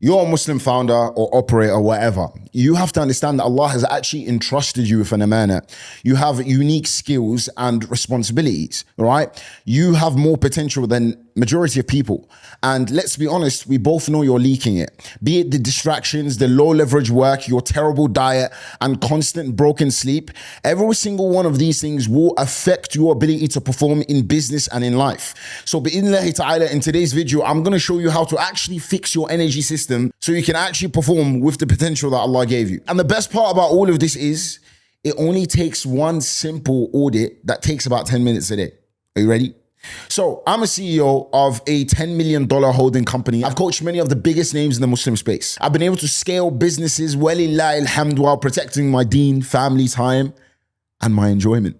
You're a Muslim founder or operator, whatever. You have to understand that Allah has actually entrusted you with an amanah. You have unique skills and responsibilities, right? You have more potential than majority of people. And let's be honest, we both know you're leaking it. Be it the distractions, the low leverage work, your terrible diet, and constant broken sleep. Every single one of these things will affect your ability to perform in business and in life. So bi'idhnillahi ta'ala, in today's video, I'm going to show you how to actually fix your energy system so you can actually perform with the potential that Allah gave you. And the best part about all of this is it only takes one simple audit that takes about 10 minutes a day. Are you ready? So I'm a CEO of a $10 million holding company. I've coached many of the biggest names in the Muslim space. I've been able to scale businesses, walillahi alhamd, while protecting my deen, family time, and my enjoyment.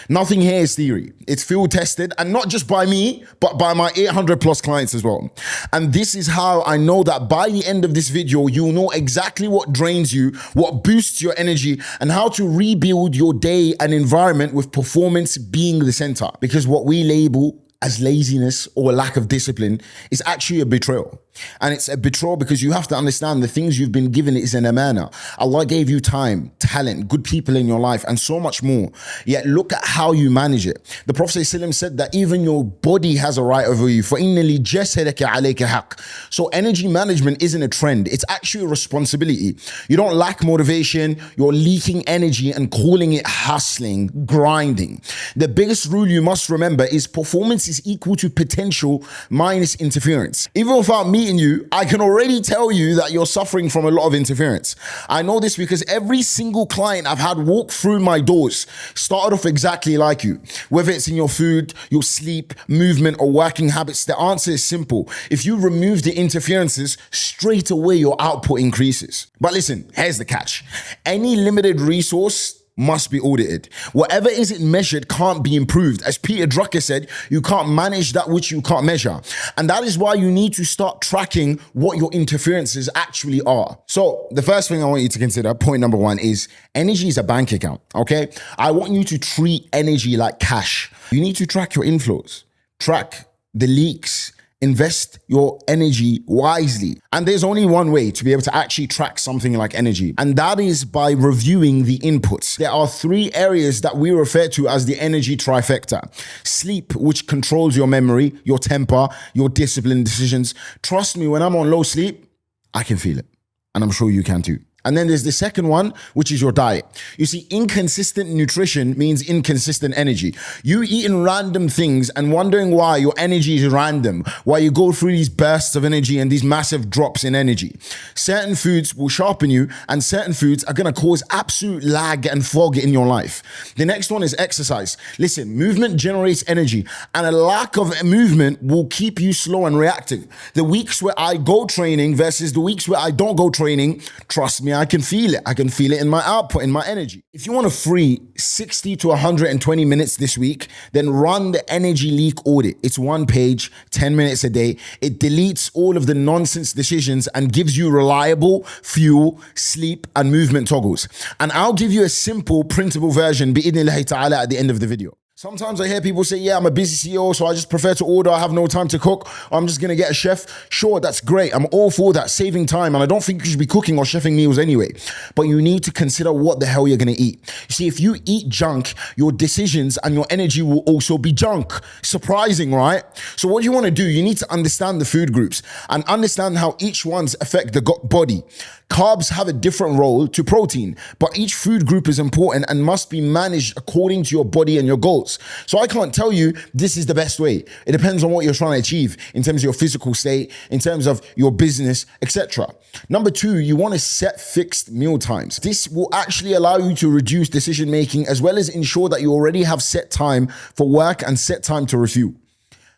Nothing here is theory. It's field tested, and not just by me, but by my 800 plus clients as well. And this is how I know that by the end of this video, you'll know exactly what drains you, what boosts your energy, and how to rebuild your day and environment with performance being the center. Because what we label as laziness or lack of discipline is actually a betrayal. And it's a betrayal because you have to understand the things you've been given is an amanah. Allah gave you time, talent, good people in your life, and so much more. Yet look at how you manage it. The Prophet ﷺ said that even your body has a right over you. فَإِنَّ لِجَسَدَكَ عَلَيْكَ حَقٍّ. So energy management isn't a trend. It's actually a responsibility. You don't lack motivation. You're leaking energy and calling it hustling, grinding. The biggest rule you must remember is performance is equal to potential minus interference. Even without meeting you, I can already tell you that you're suffering from a lot of interference. I know this because every single client I've had walk through my doors started off exactly like you. Whether it's in your food, your sleep, movement, or working habits, the answer is simple. If you remove the interferences, straight away your output increases. But listen, here's the catch. Any limited resource must be audited. Whatever isn't measured can't be improved. As Peter Drucker said, you can't manage that which you can't measure. And that is why you need to start tracking what your interferences actually are. So the first thing I want you to consider, point number one, is energy is a bank account, okay? I want you to treat energy like cash. You need to track your inflows, track the leaks, invest your energy wisely. And there's only one way to be able to actually track something like energy, and that is by reviewing the inputs. There are three areas that we refer to as the energy trifecta. Sleep, which controls your memory, your temper, your discipline decisions. Trust me, when I'm on low sleep, I can feel it. And I'm sure you can too. And then there's the second one, which is your diet. You see, inconsistent nutrition means inconsistent energy. You eating random things and wondering why your energy is random, why you go through these bursts of energy and these massive drops in energy. Certain foods will sharpen you, and certain foods are going to cause absolute lag and fog in your life. The next one is exercise. Listen, movement generates energy, and a lack of movement will keep you slow and reactive. The weeks where I go training versus the weeks where I don't go training, trust me, I can feel it. I can feel it in my output, in my energy. If you want to free 60 to 120 minutes this week, then run the Energy Leak Audit. It's one page, 10 minutes a day. It deletes all of the nonsense decisions and gives you reliable fuel, sleep, and movement toggles. And I'll give you a simple printable version, bi'idhnillahi ta'ala, at the end of the video. Sometimes I hear people say, yeah, I'm a busy CEO, so I just prefer to order. I have no time to cook. Or I'm just going to get a chef. Sure, that's great. I'm all for that, saving time. And I don't think you should be cooking or chefing meals anyway. But you need to consider what the hell you're going to eat. You see, if you eat junk, your decisions and your energy will also be junk. Surprising, right? So what you want to do, you need to understand the food groups and understand how each ones affect the body. Carbs have a different role to protein, but each food group is important and must be managed according to your body and your goals. So I can't tell you this is the best way. It depends on what you're trying to achieve in terms of your physical state, in terms of your business, etc. Number two, you want to set fixed meal times. This will actually allow you to reduce decision making as well as ensure that you already have set time for work and set time to refuel.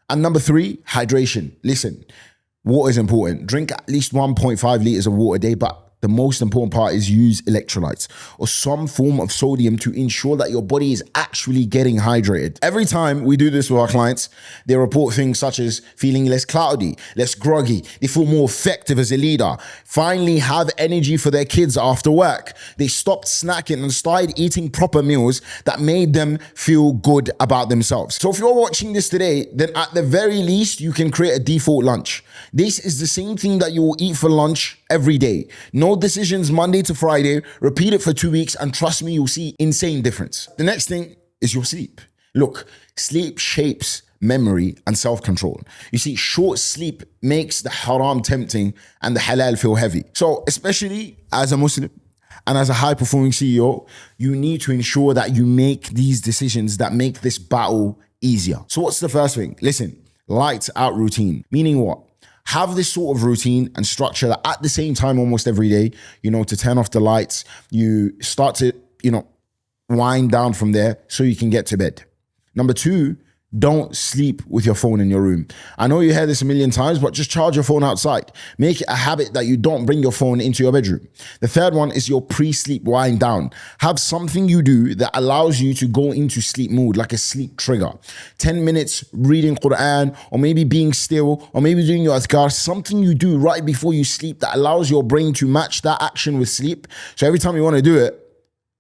And number three, hydration. Listen, water is important. Drink at least 1.5 liters of water a day, but the most important part is use electrolytes or some form of sodium to ensure that your body is actually getting hydrated. Every time we do this with our clients, they report things such as feeling less cloudy, less groggy. They feel more effective as a leader, finally have energy for their kids after work. They stopped snacking and started eating proper meals that made them feel good about themselves. So if you're watching this today, then at the very least, you can create a default lunch. This is the same thing that you will eat for lunch every day. No decisions Monday to Friday. Repeat it for 2 weeks and trust me, you'll see insane difference. The next thing is your sleep. Look, sleep shapes memory and self-control. You see, short sleep makes the haram tempting and the halal feel heavy. So especially as a Muslim and as a high-performing CEO, you need to ensure that you make these decisions that make this battle easier. So what's the first thing? Listen, lights out routine. Meaning what? Have this sort of routine and structure that at the same time almost every day, to turn off the lights, you start to, wind down from there so you can get to bed. Number 2, don't sleep with your phone in your room. I know you hear this a million times, but just charge your phone outside. Make it a habit that you don't bring your phone into your bedroom. The third one is your pre-sleep wind down. Have something you do that allows you to go into sleep mood, like a sleep trigger. 10 minutes reading Quran, or maybe being still, or maybe doing your adhkar, something you do right before you sleep that allows your brain to match that action with sleep. So every time you want to do it,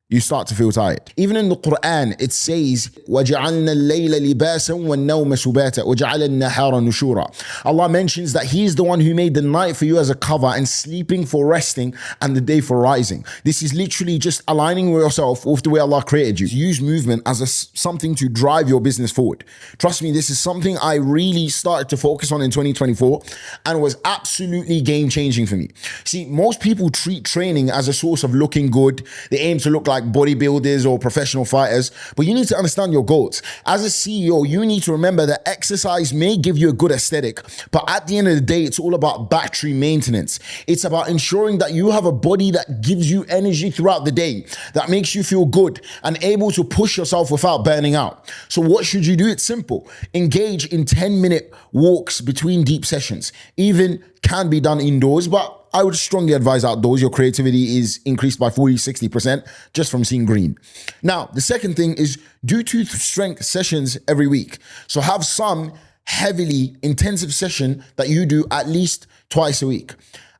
you start to feel tired. Even in the Quran, it says, وَجَعَلْنَا اللَّيْلَ لِبَاسًا وَالنَّوْمَ سُبَاتًا وَجَعَلَ النَّهَارَ نُشُورًا. Allah mentions that He is the one who made the night for you as a cover and sleeping for resting and the day for rising. This is literally just aligning with yourself with the way Allah created you. Use movement as something to drive your business forward. Trust me, this is something I really started to focus on in 2024 and was absolutely game-changing for me. See, most people treat training as a source of looking good. They aim to look like bodybuilders or professional fighters, but you need to understand your goals. As a CEO, you need to remember that exercise may give you a good aesthetic, but at the end of the day, it's all about battery maintenance. It's about ensuring that you have a body that gives you energy throughout the day, that makes you feel good and able to push yourself without burning out. So what should you do? It's simple. Engage in 10-minute walks between deep sessions. Even can be done indoors, but I would strongly advise outdoors. Your creativity is increased by 40-60% just from seeing green. Now, the second thing is do 2 strength sessions every week. So have some heavily intensive session that you do at least twice a week.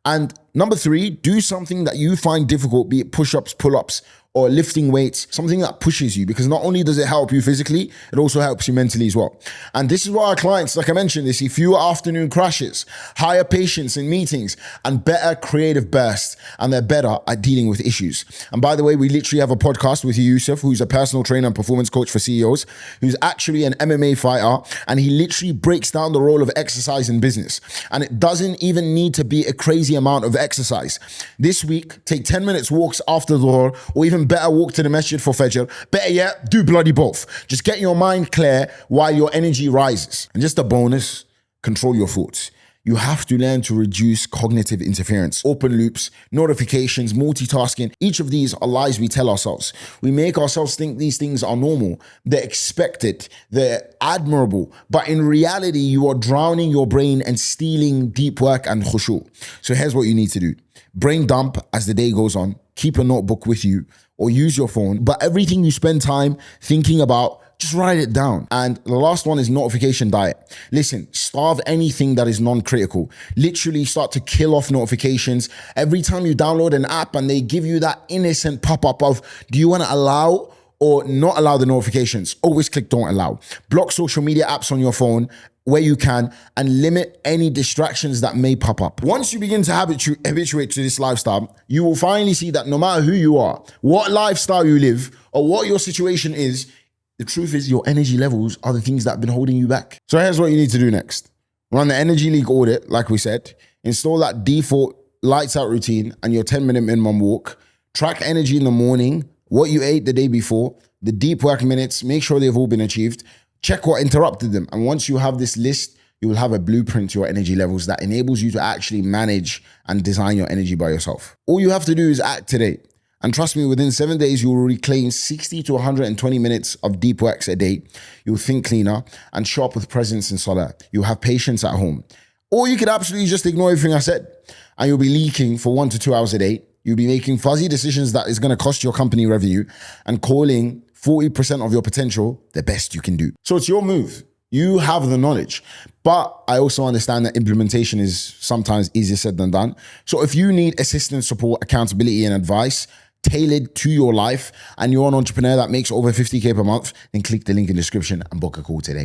And number 3, do something that you find difficult, be it push-ups, pull-ups, or lifting weights, something that pushes you, because not only does it help you physically, it also helps you mentally as well. And this is why our clients, like I mentioned, they see fewer afternoon crashes, higher patience in meetings, and better creative bursts, and they're better at dealing with issues. And by the way, we literally have a podcast with Yusuf, who's a personal trainer and performance coach for CEOs, who's actually an MMA fighter, and he literally breaks down the role of exercise in business. And it doesn't even need to be a crazy amount of exercise. This week, take 10 minutes walks after the Dhuhr, or even better, walk to the masjid for Fajr. Better yet, do bloody both. Just get your mind clear while your energy rises. And just a bonus, control your thoughts. You have to learn to reduce cognitive interference, open loops, notifications, multitasking. Each of these are lies we tell ourselves. We make ourselves think these things are normal. They're expected. They're admirable. But in reality, you are drowning your brain and stealing deep work and khushu'. So here's what you need to do. Brain dump as the day goes on. Keep a notebook with you or use your phone. But everything you spend time thinking about, just write it down. And the last one is notification diet. Listen, starve anything that is non-critical. Literally start to kill off notifications. Every time you download an app and they give you that innocent pop-up of, do you want to allow or not allow the notifications? Always click don't allow. Block social media apps on your phone where you can and limit any distractions that may pop up. Once you begin to habituate to this lifestyle, you will finally see that no matter who you are, what lifestyle you live, or what your situation is, the truth is your energy levels are the things that have been holding you back. So here's what you need to do next. Run the Energy Leak Audit, like we said. Install that default lights out routine and your 10-minute minimum walk. Track energy in the morning, what you ate the day before, the deep work minutes, make sure they've all been achieved. Check what interrupted them. And once you have this list, you will have a blueprint to your energy levels that enables you to actually manage and design your energy by yourself. All you have to do is act today. And trust me, within 7 days, you will reclaim 60 to 120 minutes of deep works a day. You'll think cleaner and show up with presence in salah. You'll have patience at home. Or you could absolutely just ignore everything I said and you'll be leaking for 1 to 2 hours a day You'll be making fuzzy decisions that is going to cost your company revenue and calling 40% of your potential the best you can do. So it's your move. You have the knowledge, but I also understand that implementation is sometimes easier said than done. So if you need assistance, support, accountability, and advice tailored to your life, and you're an entrepreneur that makes over 50K per month, then click the link in the description and book a call today.